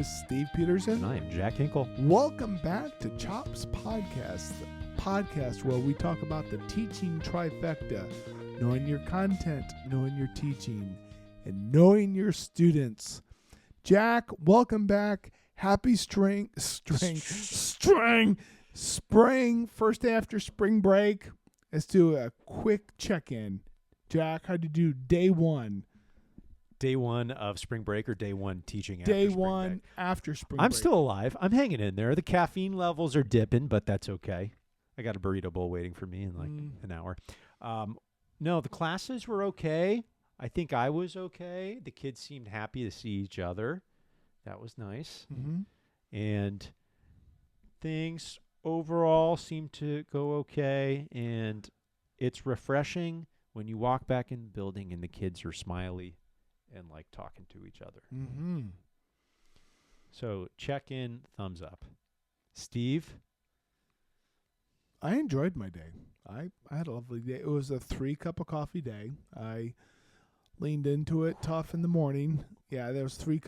is Steve Peterson. And I am Jack Hinkle. Welcome back to Chops Podcast, the podcast where we talk about the teaching trifecta, knowing your content, knowing your teaching, and knowing your students. Jack, welcome back. Happy spring, first day after spring break. Let's do a quick check-in. Jack, how'd you do day one? Day one of spring break or day one teaching Day after spring one break? after spring I'm break. still alive. I'm hanging in there. The caffeine levels are dipping, but that's okay. I got a burrito bowl waiting for me in like an hour. No, the classes were okay. I think I was okay. The kids seemed happy to see each other. That was nice. Mm-hmm. And things overall seemed to go okay. And it's refreshing when you walk back in the building and the kids are smiley and like talking to each other. Mm-hmm. So check in, thumbs up. Steve? I enjoyed my day. I had a lovely day. It was a 3 cup of coffee day. I leaned into it tough in the morning. Yeah, there was 3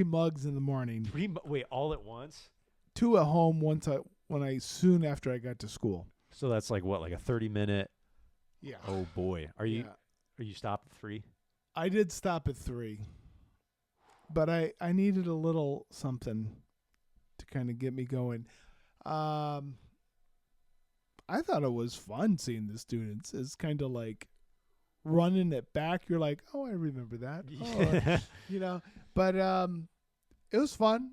mugs in the morning. Wait, all at once? 2 at home soon after I got to school. So that's like what, like a 30-minute? Yeah. Oh boy. Are you stopped at 3? I did stop at 3. But I needed a little something to kind of get me going. I thought it was fun seeing the students. It's kind of like running it back. You're like, oh, I remember that. Oh, But it was fun.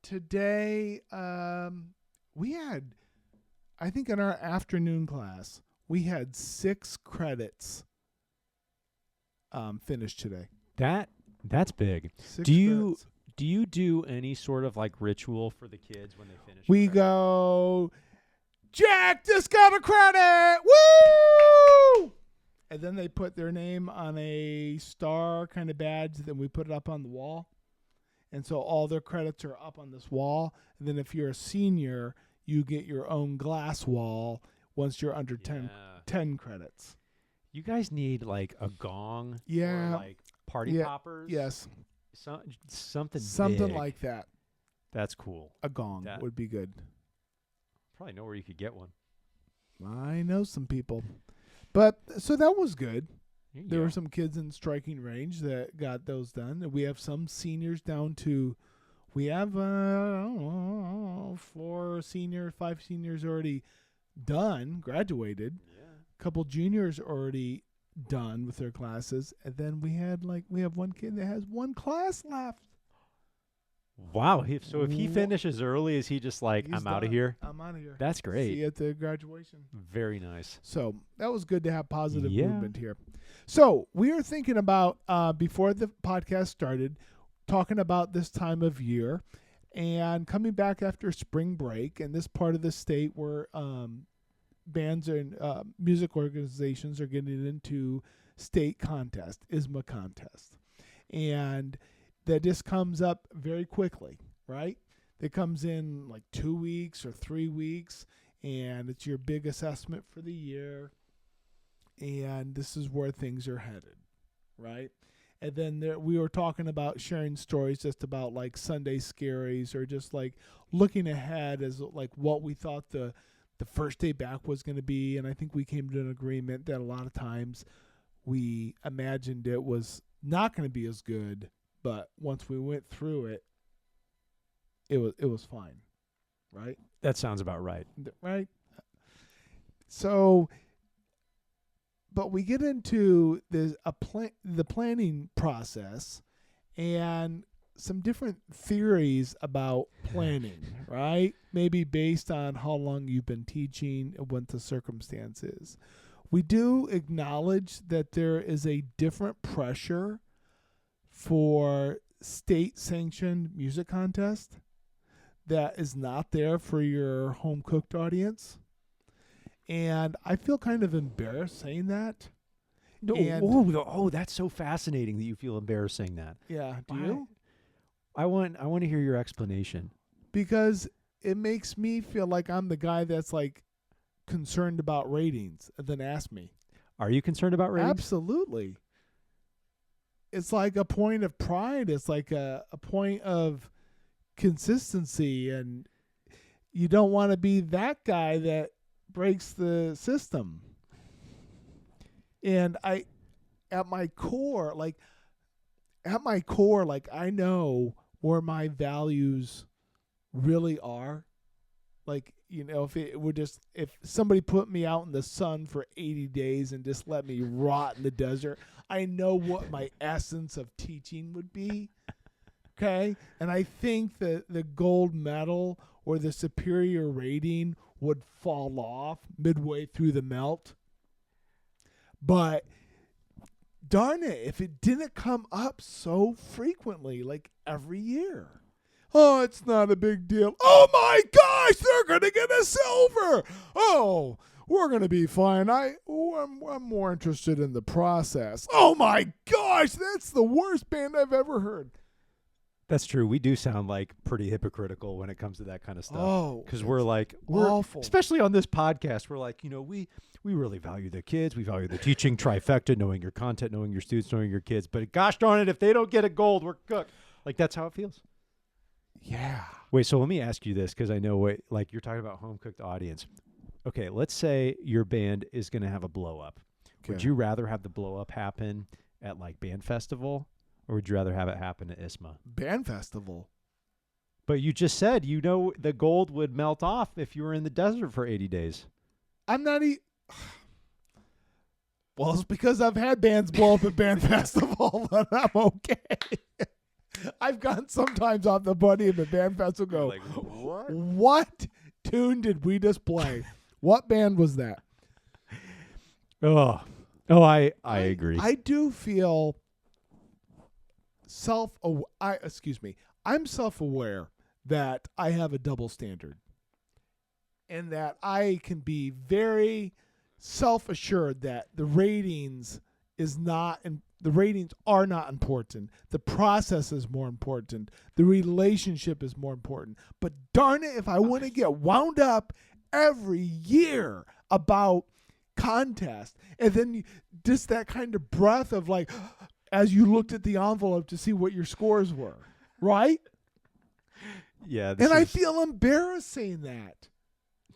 Today, we had, I think in our afternoon class, we had 6 credits finished today. That's big. 6 Do credits. you do any sort of like ritual for the kids when they finish? We credit? go, Jack just got a credit. Woo! And then they put their name on a star kind of badge. Then we put it up on the wall. And so all their credits are up on this wall. And then if you're a senior, you get your own glass wall once you're under 10 credits. You guys need like a gong Yeah. or like party poppers? Yes. Something big. like that. That's cool. A gong would be good. Probably know where you could get one. I know some people. But so that was good. There Yeah. were some kids in striking range that got those done. We have some seniors down to, we have, 5 seniors already done, graduated. Yeah. A couple juniors already done with their classes. And then we have one kid that has 1 class left. Wow. So if he finishes early, is he just like, He's I'm out of done. here? I'm out of here. That's great. See you at the graduation. Very nice. So that was good to have positive Yeah. movement here. So we are thinking about, before the podcast started, talking about this time of year and coming back after spring break in this part of the state where bands and music organizations are getting into state contest, ISMA contest. And that just comes up very quickly, right? It comes in like 2 weeks or 3 weeks, and it's your big assessment for the year. And this is where things are headed, right? And then we were talking about sharing stories just about like Sunday scaries or just like looking ahead as like what we thought the first day back was going to be. And I think we came to an agreement that a lot of times we imagined it was not going to be as good, but once we went through it, it was fine, right? That sounds about right. Right? So, but we get into the planning process and some different theories about planning, right? Maybe based on how long you've been teaching and what the circumstance is. We do acknowledge that there is a different pressure for state-sanctioned music contest that is not there for your home-cooked audience. And I feel kind of embarrassed saying that. That's so fascinating that you feel embarrassed saying that. Yeah, do you? I want to hear your explanation. Because it makes me feel like I'm the guy that's like concerned about ratings and then ask me. Are you concerned about ratings? Absolutely. It's like a point of pride. It's like a point of consistency, and you don't want to be that guy that breaks the system. And at my core, I know where my values really are. Like, if somebody put me out in the sun for 80 days and just let me rot in the desert, I know what my essence of teaching would be. Okay? And I think that the gold medal or the superior rating would fall off midway through the melt. But darn it, if it didn't come up so frequently, like every year. Oh, it's not a big deal. Oh my gosh, they're going to get a silver. Oh, we're going to be fine. I'm more interested in the process. Oh my gosh, that's the worst band I've ever heard. That's true. We do sound like pretty hypocritical when it comes to that kind of stuff. Oh, because we're awful. Especially on this podcast, we're like, we really value the kids. We value the teaching trifecta, knowing your content, knowing your students, knowing your kids. But gosh darn it, if they don't get a gold, we're cooked. Like, that's how it feels. Yeah. Wait, so let me ask you this, because I know you're talking about home cooked audience. Okay, let's say your band is going to have a blow up. Okay. Would you rather have the blow up happen at like band festival, or would you rather have it happen at ISMA? Band festival. But you just said, the gold would melt off if you were in the desert for 80 days. I'm not Well, it's because I've had bands blow up at band festival, but I'm okay. I've gone sometimes off the podium at band festival. Like, what? What tune did we just play? What band was that? I agree. I do feel I'm self-aware that I have a double standard, and that I can be very self-assured that the ratings are not important. The process is more important. The relationship is more important. But darn it, if I want to get wound up every year about contest, and then just that kind of breath of like, as you looked at the envelope to see what your scores were, right? Yeah. And I feel embarrassed saying that.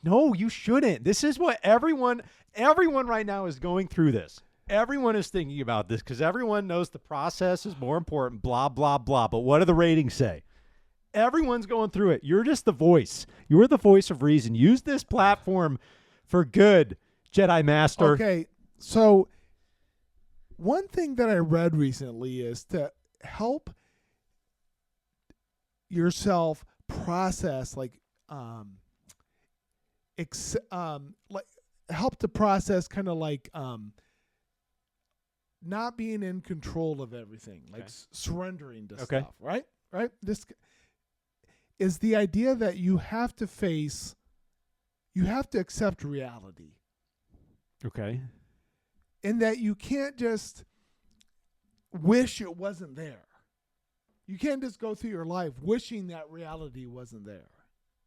No, you shouldn't. This is what everyone right now is going through this. Everyone is thinking about this because everyone knows the process is more important, blah, blah, blah. But what do the ratings say? Everyone's going through it. You're just the voice. You're the voice of reason. Use this platform for good, Jedi Master. Okay, so one thing that I read recently is to help yourself process, help to process kind of like not being in control of everything, like surrendering to stuff, right? Right? This is the idea that you have to accept reality. Okay. And that you can't just wish it wasn't there. You can't just go through your life wishing that reality wasn't there,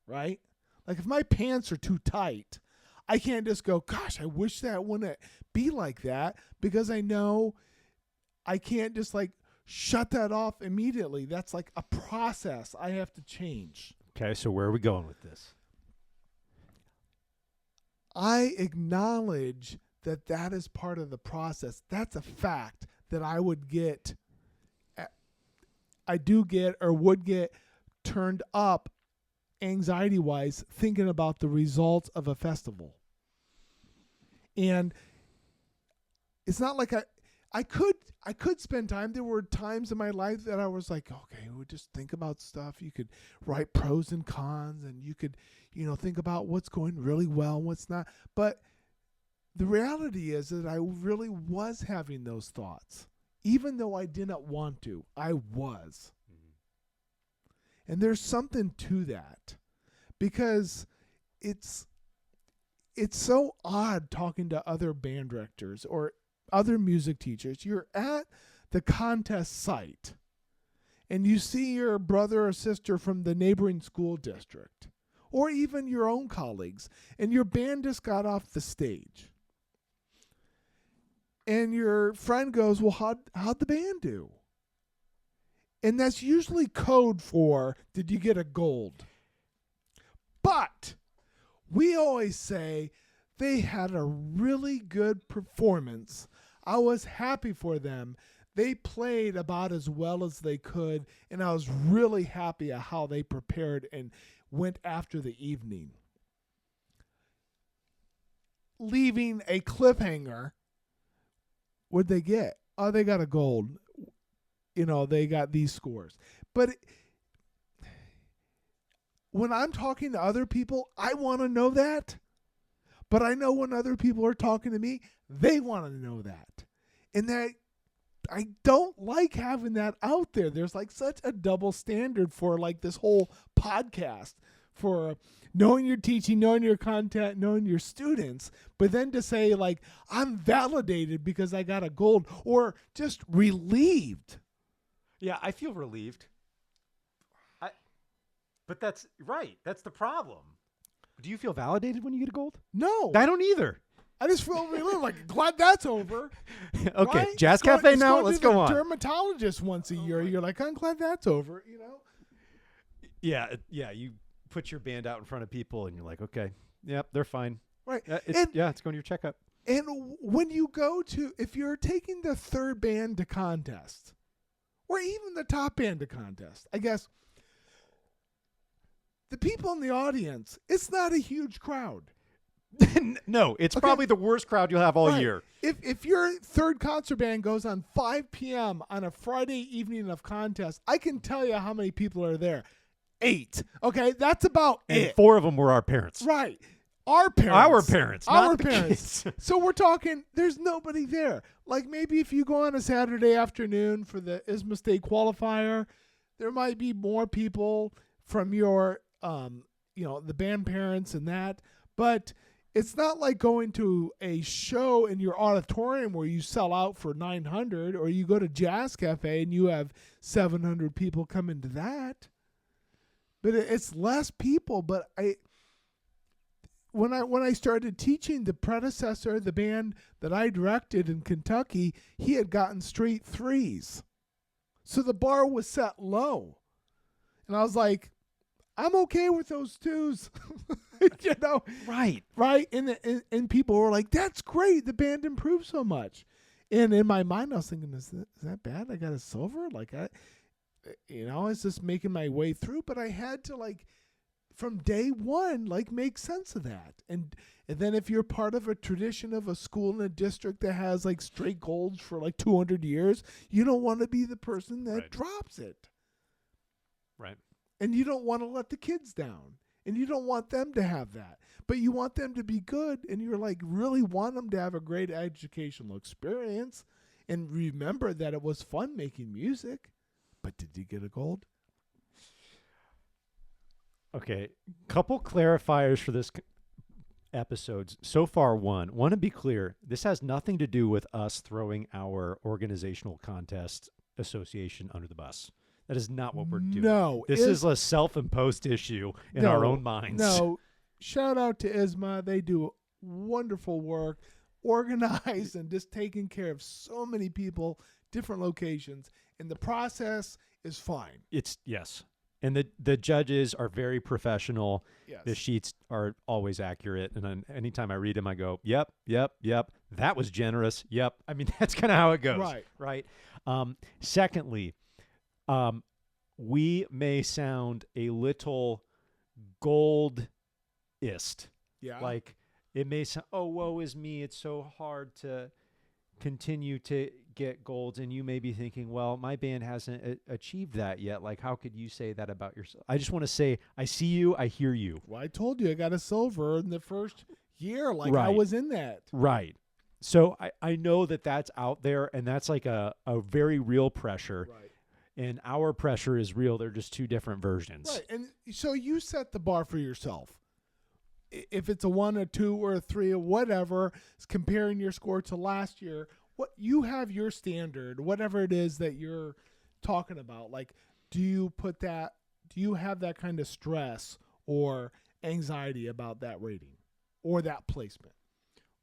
right? Like if my pants are too tight, I can't just go, gosh, I wish that wouldn't be like that, because I know I can't just like shut that off immediately. That's like a process I have to change. Okay, so where are we going with this? I acknowledge that is part of the process. That's a fact that I would get turned up anxiety-wise thinking about the results of a festival. And it's not like I could spend time. There were times in my life that I was like, okay, we just think about stuff. You could write pros and cons, and you could, think about what's going really well and what's not. But the reality is that I really was having those thoughts. Even though I didn't want to, I was. Mm-hmm. And there's something to that, because it's so odd talking to other band directors or other music teachers. You're at the contest site and you see your brother or sister from the neighboring school district, or even your own colleagues, and your band just got off the stage. And your friend goes, well, how'd the band do? And that's usually code for, did you get a gold? But we always say they had a really good performance. I was happy for them. They played about as well as they could, and I was really happy at how they prepared and went after the evening. Leaving a cliffhanger, what'd they get? Oh, they got a gold. They got these scores. But when I'm talking to other people, I want to know that. But I know when other people are talking to me, they want to know that. And that I don't like having that out there. There's like such a double standard for like this whole podcast for knowing your teaching, knowing your content, knowing your students, but then to say like, I'm validated because I got a gold, or just relieved. Yeah, I feel relieved. But that's right. That's the problem. Do you feel validated when you get a gold? No. I don't either. I just feel relieved, like glad that's over. Okay, Right? Jazz It's going- Cafe it's now. going Let's to go the on. Dermatologist once a year. You're like, I'm glad that's over. Yeah. You put your band out in front of people, and you're like, okay, yep, they're fine. Right. It's going to your checkup. And when you go to, if you're taking the third band to contest, or even the top band to contest, I guess, the people in the audience, it's not a huge crowd. No, it's Okay. probably the worst crowd you'll have all Right. year. If your third concert band goes on 5 p.m. on a Friday evening of contest, I can tell you how many people are there. 8. Okay, that's about And it. 4 of them were our parents. Right. Our parents. Our parents, Our not the parents. kids. So we're talking, there's nobody there. Like maybe if you go on a Saturday afternoon for the ISMA State qualifier, there might be more people from your, the band parents and that. But it's not like going to a show in your auditorium where you sell out for 900, or you go to Jazz Cafe and you have 700 people come into that. But it's less people. But when I started teaching, the predecessor, the band that I directed in Kentucky, he had gotten straight 3s. So the bar was set low. And I was like, I'm okay with those 2s. Right. Right? And people were like, that's great. The band improved so much. And in my mind, I was thinking, is that bad? I got a silver? Like, it's just making my way through. But I had to, like, from day one, like, make sense of that. And then if you're part of a tradition of a school in a district that has, like, straight golds for, like, 200 years, you don't want to be the person that Right. drops it. Right. And you don't want to let the kids down. And you don't want them to have that. But you want them to be good. And you're like, really want them to have a great educational experience. And remember that it was fun making music. But did you get a gold? Okay. Couple clarifiers for this episodes. So far, one. Want to be clear, this has nothing to do with us throwing our organizational contest association under the bus. That is not what we're doing. No. This is a self-imposed issue in our own minds. No. Shout out to ISMA. They do wonderful work, organized and just taking care of so many people, different locations. And the process is fine. Yes. And the judges are very professional. Yes. The sheets are always accurate. And then anytime I read them, I go, yep. That was generous. Yep. I mean, that's kind of how it goes. Right. Secondly, we may sound a little goldist. Yeah. Like it may sound, oh, woe is me. It's so hard to continue to get golds. And you may be thinking, well, my band hasn't achieved that yet. Like, how could you say that about yourself? I just want to say, I see you. I hear you. Well, I told you I got a silver in the first year. Like, I Right. was in that. Right. So I know that that's out there, and that's like a very real pressure. Right. And our pressure is real. They're just two different versions. Right. And so you set the bar for yourself. If it's a 1, a 2, or a 3, or whatever, it's comparing your score to last year, what you have your standard, whatever it is that you're talking about. Like, do you have that kind of stress or anxiety about that rating or that placement?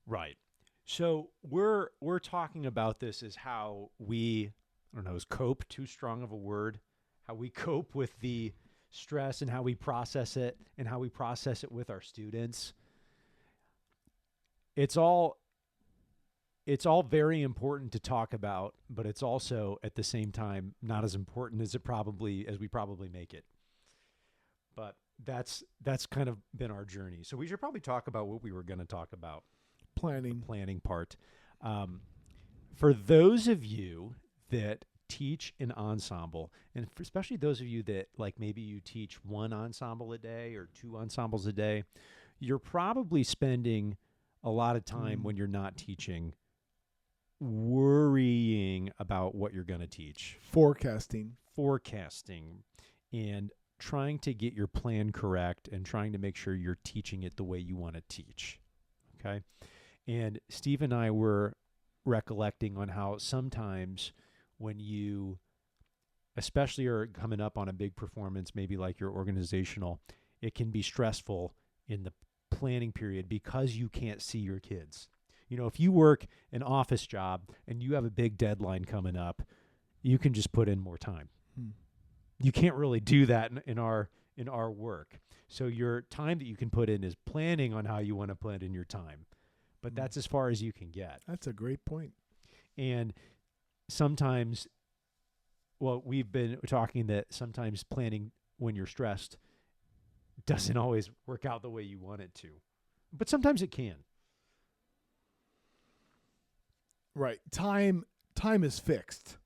Right. So we're talking about this as how we, I don't know, is cope too strong of a word? How we cope with the stress and how we process it and how we process it with our students. It's all very important to talk about, but it's also at the same time not as important as we probably make it. But that's kind of been our journey. So we should probably talk about what we were going to talk about. Planning. The planning part. For those of you that teach an ensemble, and especially those of you that like maybe you teach one ensemble a day or two ensembles a day, you're probably spending a lot of time when you're not teaching worrying about what you're going to teach. Forecasting, and trying to get your plan correct and trying to make sure you're teaching it the way you want to teach. Okay? And Steve and I were recollecting on how sometimes when you especially are coming up on a big performance, maybe like your organizational, it can be stressful in the planning period because you can't see your kids. You know, if you work an office job and you have a big deadline coming up, you can just put in more time. You can't really do that in our work. So your time that you can put in is planning on how you want to put in your time. But that's as far as you can get. That's a great point. And sometimes, well, we've been talking that sometimes planning when you're stressed doesn't always work out the way you want it to. But sometimes it can. Right. Time is fixed.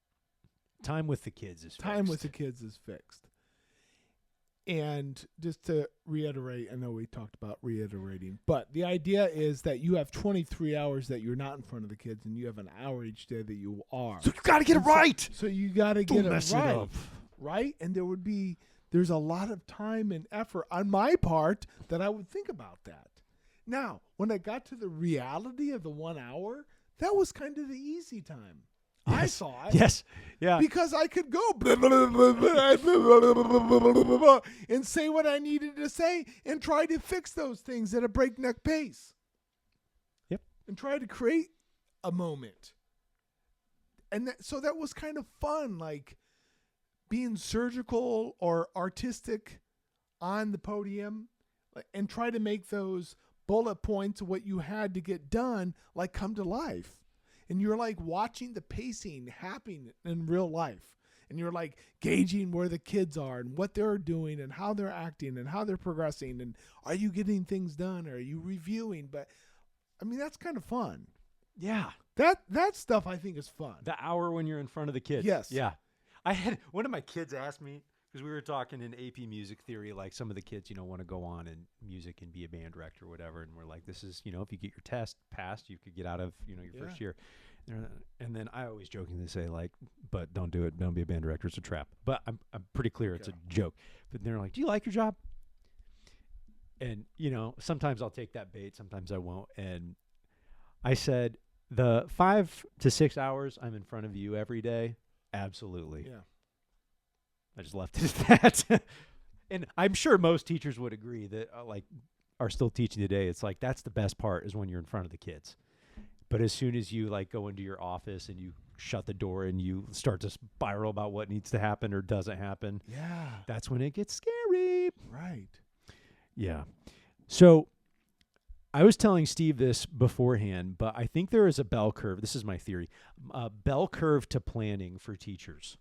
Time with the kids is fixed. Time with the kids is fixed. And just to reiterate, I know we talked about reiterating, but the idea is that you have 23 hours that you're not in front of the kids, and you have an hour each day that you are. So you got to get it right. So you got to get it mess right. it up. Right? And there's a lot of time and effort on my part that I would think about that. Now, when I got to the reality of the 1 hour, that was kind of the easy time. Yes. I saw it. Yes. Yeah. Because I could go blah, blah, blah, blah, blah, blah, blah, blah, and say what I needed to say and try to fix those things at a breakneck pace. Yep. And try to create a moment. And so that was kind of fun, like being surgical or artistic on the podium and try to make those bullet points of what you had to get done like come to life. And you're like watching the pacing happen in real life. And you're like gauging where the kids are and what they're doing and how they're acting and how they're progressing. And are you getting things done? Or are you reviewing? But I mean, that's kind of fun. Yeah. That stuff I think is fun. The hour when you're in front of the kids. Yes. Yeah. I had one of my kids ask me, because we were talking in AP music theory, like some of the kids, want to go on in music and be a band director or whatever. And we're like, this is, if you get your test passed, you could get out of, your first year. And then I always jokingly say, like, but don't do it. Don't be a band director. It's a trap. But I'm pretty clear it's a joke. But they're like, do you like your job? And, sometimes I'll take that bait. Sometimes I won't. And I said, the 5 to 6 hours I'm in front of you every day, absolutely. Yeah. I just left it at that. And I'm sure most teachers would agree that are still teaching today. It's like, that's the best part is when you're in front of the kids. But as soon as you go into your office and you shut the door and you start to spiral about what needs to happen or doesn't happen, that's when it gets scary. Right. Yeah. So I was telling Steve this beforehand, but I think there is a bell curve. This is my theory. A bell curve to planning for teachers.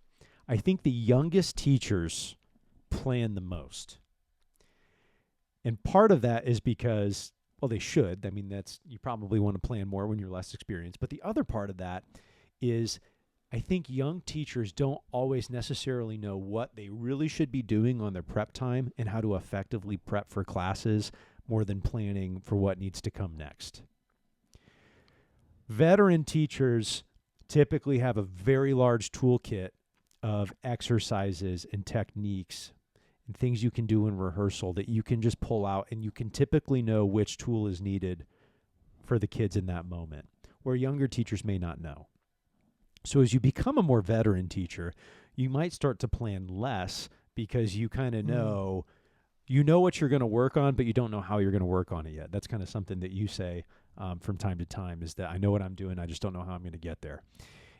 I think the youngest teachers plan the most. And part of that is because, well, they should. I mean, you probably want to plan more when you're less experienced. But the other part of that is I think young teachers don't always necessarily know what they really should be doing on their prep time and how to effectively prep for classes more than planning for what needs to come next. Veteran teachers typically have a very large toolkit of exercises and techniques and things you can do in rehearsal that you can just pull out, and you can typically know which tool is needed for the kids in that moment, where younger teachers may not know. So as you become a more veteran teacher, you might start to plan less because you kind of know, what you're going to work on, but you don't know how you're going to work on it yet. That's kind of something that you say from time to time, is that I know what I'm doing, I just don't know how I'm going to get there.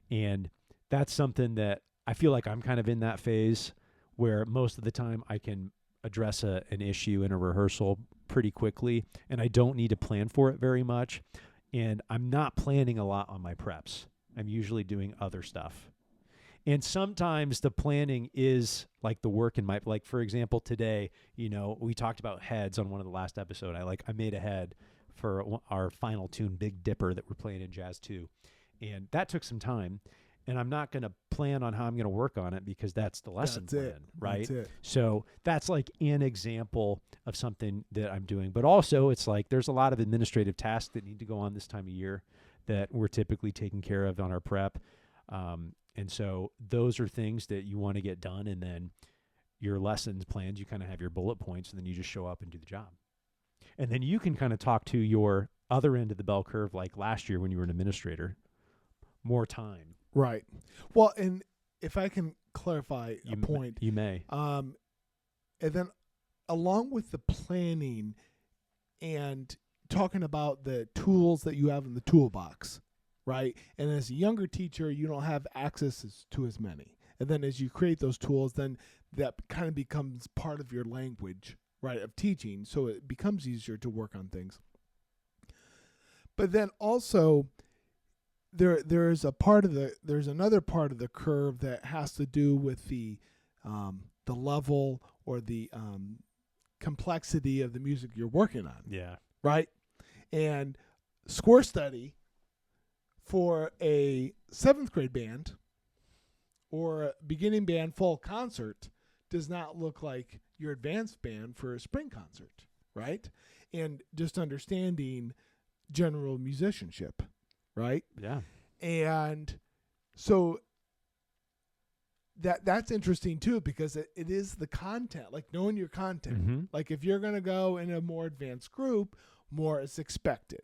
And that's something that I feel like I'm kind of in that phase where most of the time I can address an issue in a rehearsal pretty quickly, and I don't need to plan for it very much. And I'm not planning a lot on my preps. I'm usually doing other stuff. And sometimes the planning is like the work in my, like, for example, today, we talked about heads on one of the last episode. I made a head for our final tune, Big Dipper, that we're playing in Jazz 2. And that took some time. And I'm not going to plan on how I'm going to work on it because that's the lesson plan, right? That's it. So that's like an example of something that I'm doing. But also it's like there's a lot of administrative tasks that need to go on this time of year that we're typically taking care of on our prep. And so those are things that you want to get done. And then your lessons plans, you kind of have your bullet points, and then you just show up and do the job. And then you can kind of talk to your other end of the bell curve, like last year when you were an administrator, more time. Right. Well, and if I can clarify a point. You may. And then along with the planning and talking about the tools that you have in the toolbox, right? And as a younger teacher, you don't have access to as many. And then as you create those tools, then that kind of becomes part of your language, right, of teaching. So it becomes easier to work on things. But then also there's another part of the curve that has to do with the level or the complexity of the music you're working on. Yeah. Right? And score study for a 7th grade band or a beginning band fall concert does not look like your advanced band for a spring concert, right? And just understanding general musicianship, right? Yeah. And so that's interesting too, because it is the content, like knowing your content. Mm-hmm. Like if you're going to go in a more advanced group, more is expected,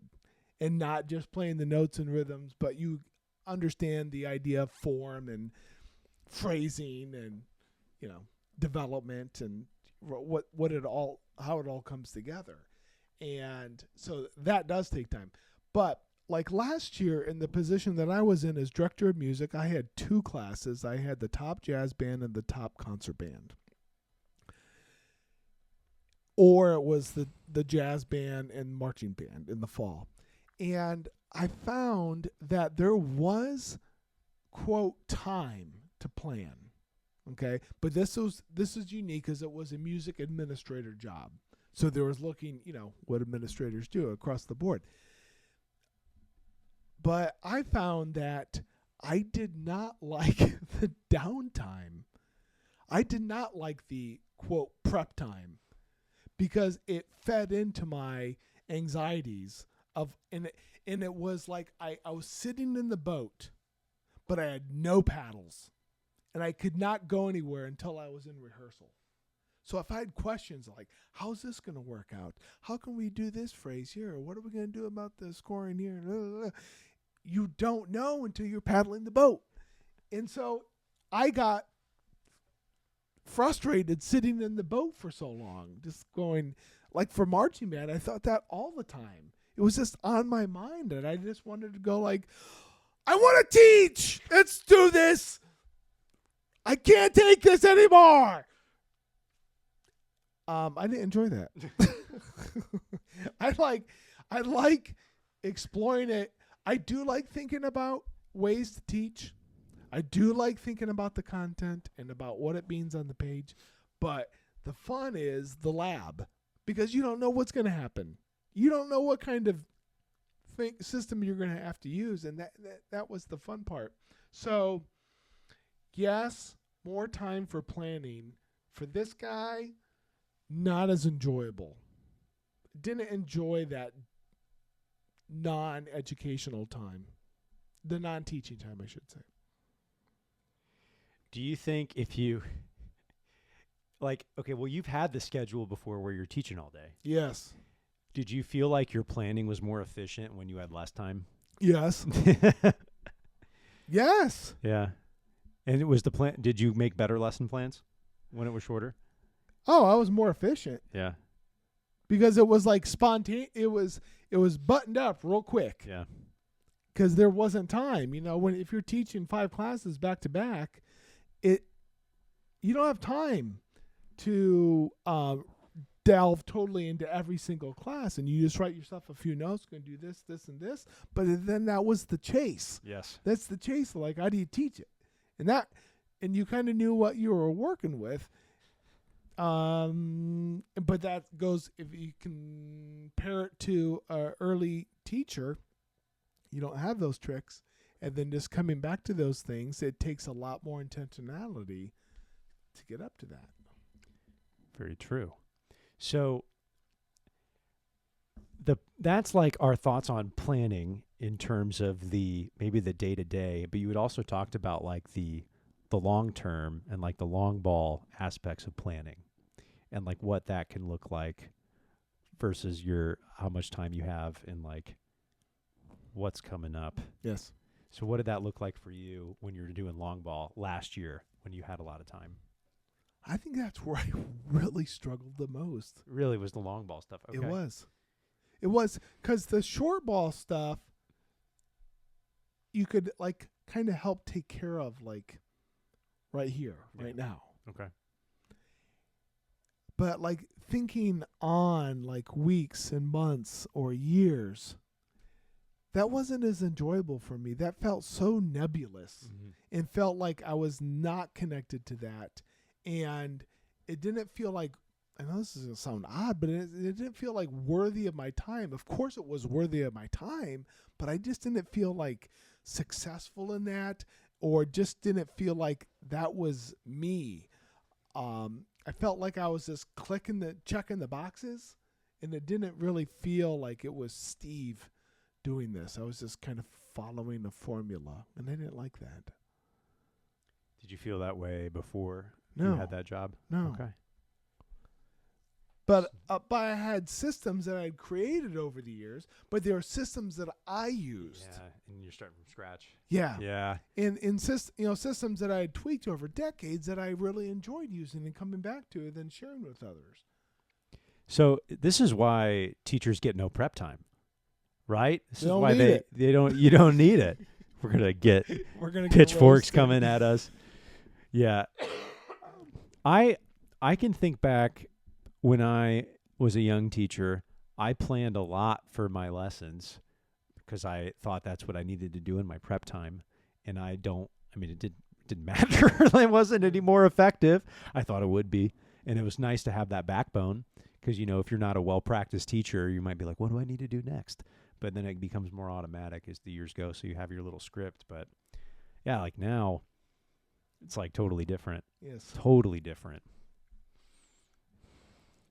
and not just playing the notes and rhythms, but you understand the idea of form and phrasing and, development and how it all comes together. And so that does take time. But like last year, in the position that I was in as director of music, I had 2 classes. I had the top jazz band and the top concert band. Or it was the jazz band and marching band in the fall. And I found that there was, quote, time to plan. Okay? But this is unique because it was a music administrator job. So there was looking, what administrators do across the board. But I found that I did not like the downtime. I did not like the, quote, prep time, because it fed into my anxieties and it was like I was sitting in the boat, but I had no paddles, and I could not go anywhere until I was in rehearsal. So if I had questions like, how's this going to work out? How can we do this phrase here? What are we going to do about the scoring here? You don't know until you're paddling the boat. And so I got frustrated sitting in the boat for so long, just going, like for marching band, I thought that all the time. It was just on my mind, and I just wanted to go like, I want to teach. Let's do this. I can't take this anymore. I didn't enjoy that. I like exploring it. I do like thinking about ways to teach. I do like thinking about the content and about what it means on the page. But the fun is the lab, because you don't know what's going to happen. You don't know what kind of system you're going to have to use, and that was the fun part. So, yes, more time for planning. For this guy, not as enjoyable. Didn't enjoy that non-educational time. The non-teaching time, I should say. Do you think if you, you've had the schedule before where you're teaching all day. Yes. Did you feel like your planning was more efficient when you had less time? Yes. Yes. Yeah. And it was the plan. Did you make better lesson plans when it was shorter? Oh, I was more efficient. Yeah. Because it was like spontaneous. It was buttoned up real quick. Yeah. because there wasn't time. If you're teaching 5 classes back to back, you don't have time to delve totally into every single class, and you just write yourself a few notes, going to do this, this, and this. But then that was the chase. Yes. That's the chase. Like, how do you teach it? And you kind of knew what you were working with. But that goes, if you compare it to an early teacher, you don't have those tricks. And then just coming back to those things, it takes a lot more intentionality to get up to that. Very true. So that's like our thoughts on planning in terms of maybe the day to day, but you had also talked about like the long term and like the long ball aspects of planning and like what that can look like versus how much time you have and like what's coming up. Yes. So what did that look like for you when you were doing long ball last year when you had a lot of time? I think that's where I really struggled the most. Really was the long ball stuff. Okay. It was because the short ball stuff you could like kind of help take care of like right here, right now. Okay. But like thinking on like weeks and months or years, that wasn't as enjoyable for me. That felt so nebulous and felt like I was not connected to that. And it didn't feel like, I know this is going to sound odd, but it didn't feel like worthy of my time. Of course it was worthy of my time, but I just didn't feel like successful in that, or just didn't feel like that was me. I felt like I was just checking the boxes, and it didn't really feel like it was Steve doing this. I was just kind of following a formula, and I didn't like that. Did you feel that way before No. you had that job? No. Okay. But I had systems that I had created over the years, but they were systems that I used. Yeah, and you're starting from scratch. Yeah. Yeah. And systems that I had tweaked over decades that I really enjoyed using and coming back to and then sharing with others. So this is why teachers get no prep time, right? This They is don't why need it. you don't need it. We're gonna get pitchforks coming at us. Yeah. I can think back when I was a young teacher, I planned a lot for my lessons because I thought that's what I needed to do in my prep time. And it didn't matter. It wasn't any more effective. I thought it would be. And it was nice to have that backbone because, if you're not a well-practiced teacher, you might be like, what do I need to do next? But then it becomes more automatic as the years go. So you have your little script. But yeah, like now it's like totally different. Yes. Totally different.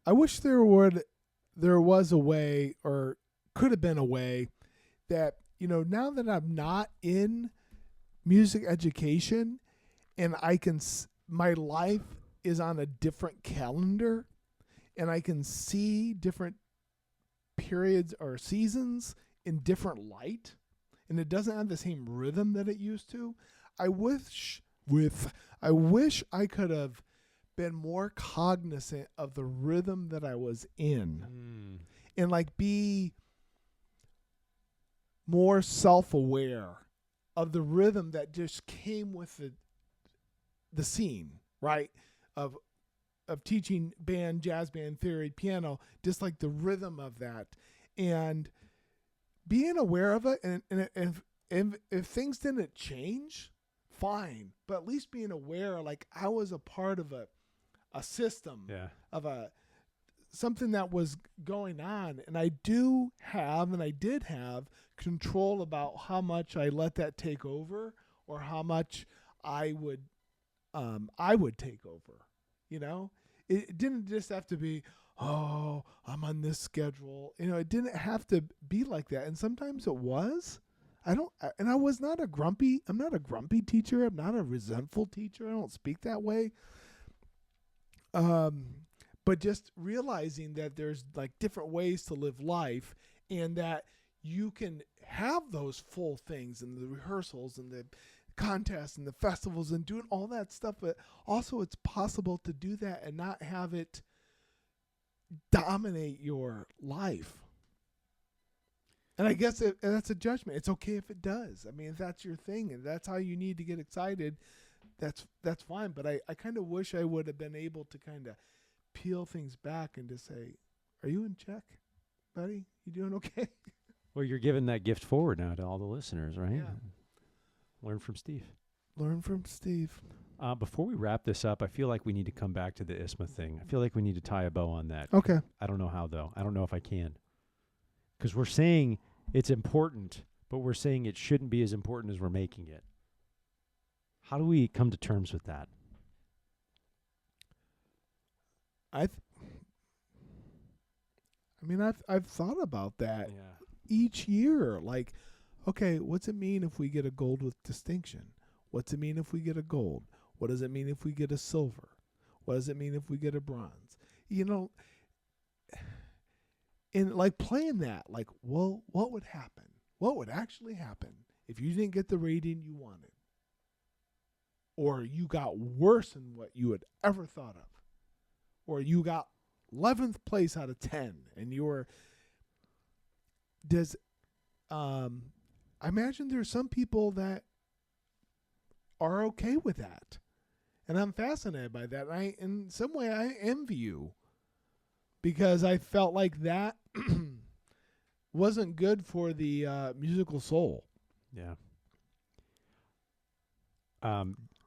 I wish there was a way, or could have been a way, that now that I'm not in music education, and my life is on a different calendar, and I can see different periods or seasons in different light, and it doesn't have the same rhythm that it used to. I wish I could have been more cognizant of the rhythm that I was in, and like be more self-aware of the rhythm that just came with the scene, right? Of teaching band, jazz band, theory, piano, just like the rhythm of that, and being aware of it. And if things didn't change, fine, but at least being aware, like I was a part of a system, of something that was going on, and I did have control about how much I let that take over, or how much I would take over. It didn't just have to be, oh, I'm on this schedule. It didn't have to be like that, and sometimes it was. I'm not a grumpy teacher. I'm not a resentful teacher. I don't speak that way. But just realizing that there's like different ways to live life, and that you can have those full things and the rehearsals and the contests and the festivals and doing all that stuff, but also it's possible to do that and not have it dominate your life. And I guess that's a judgment. It's okay if it does. I mean, if that's your thing and that's how you need to get excited, that's fine. But I kind of wish I would have been able to kind of peel things back and just say, are you in check, buddy? You doing okay? Well, you're giving that gift forward now to all the listeners, right? Yeah. Learn from Steve. Learn from Steve. Before we wrap this up, I feel like we need to come back to the ISMA thing. I feel like we need to tie a bow on that. Okay. I don't know how, though. I don't know if I can. Because we're saying it's important, but we're saying it shouldn't be as important as we're making it. How do we come to terms with that? I've thought about that Yeah. each year. Like, okay, what's it mean if we get a gold with distinction? What's it mean if we get a gold? What does it mean if we get a silver? What does it mean if we get a bronze? You know, and like playing that, like, well, what would happen? What would actually happen if you didn't get the rating you wanted? Or you got worse than what you had ever thought of? Or you got 11th place out of 10 and you were, I imagine there's some people that are okay with that. And I'm fascinated by that. In some way, I envy you because I felt like that wasn't good for the musical soul. Yeah.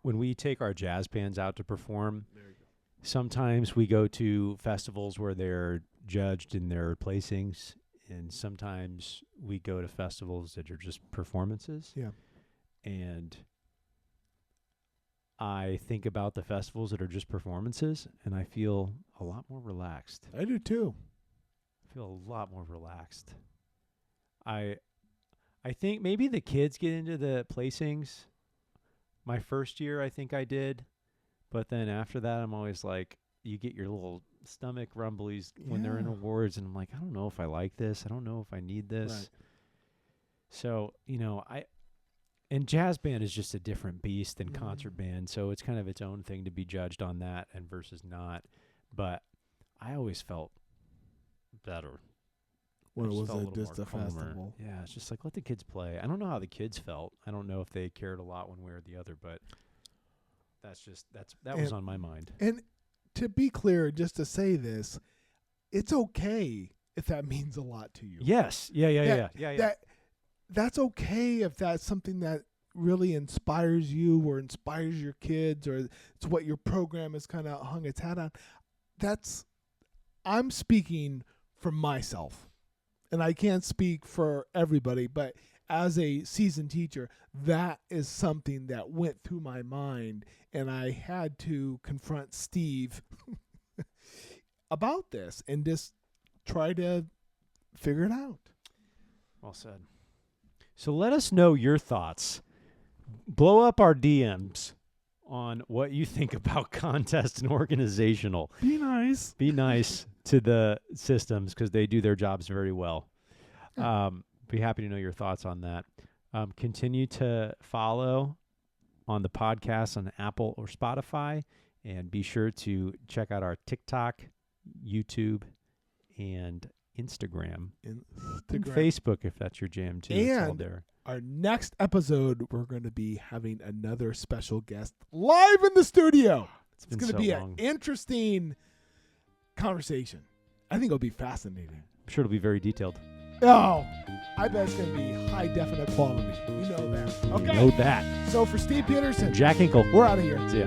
When we take our jazz bands out to perform, sometimes we go to festivals where they're judged in their placings, and sometimes we go to festivals that are just performances. Yeah. And I think about the festivals that are just performances, and I feel a lot more relaxed. I do too. I feel a lot more relaxed. I think maybe the kids get into the placings. My first year, I think I did. But then after that, I'm always like, you get your little stomach rumblies when they're in awards, and I'm like, I don't know if I like this. I don't know if I need this. Right. So, and jazz band is just a different beast than concert band, so it's kind of its own thing to be judged on that and versus not. But I always felt better When it just was felt a just little a more calmer. festival. Yeah, it's just like, let the kids play. I don't know how the kids felt. I don't know if they cared a lot one way or the other, but that was on my mind. And to be clear, just to say this, it's okay if that means a lot to you. Yes. Yeah. That's okay if that's something that really inspires you or inspires your kids, or it's what your program has kind of hung its hat on. I'm speaking for myself, and I can't speak for everybody, but as a seasoned teacher, that is something that went through my mind, and I had to confront Steve about this and just try to figure it out. Well said. So let us know your thoughts. Blow up our DMs on what you think about contest and organizational. Be nice. Be nice to the systems because they do their jobs very well. Be happy to know your thoughts on that. Continue to follow on the podcast on Apple or Spotify, and be sure to check out our TikTok, YouTube, and Instagram. And Facebook if that's your jam too. It's all And there. our next episode, we're going to be having another special guest live in the studio. It's going to be an interesting conversation. I think it'll be fascinating. I'm sure it'll be very detailed. Oh, I bet it's going to be high definite quality. You know that. Okay. Know that. So for Steve Peterson, Jack Hinkle. we're out of here. See ya.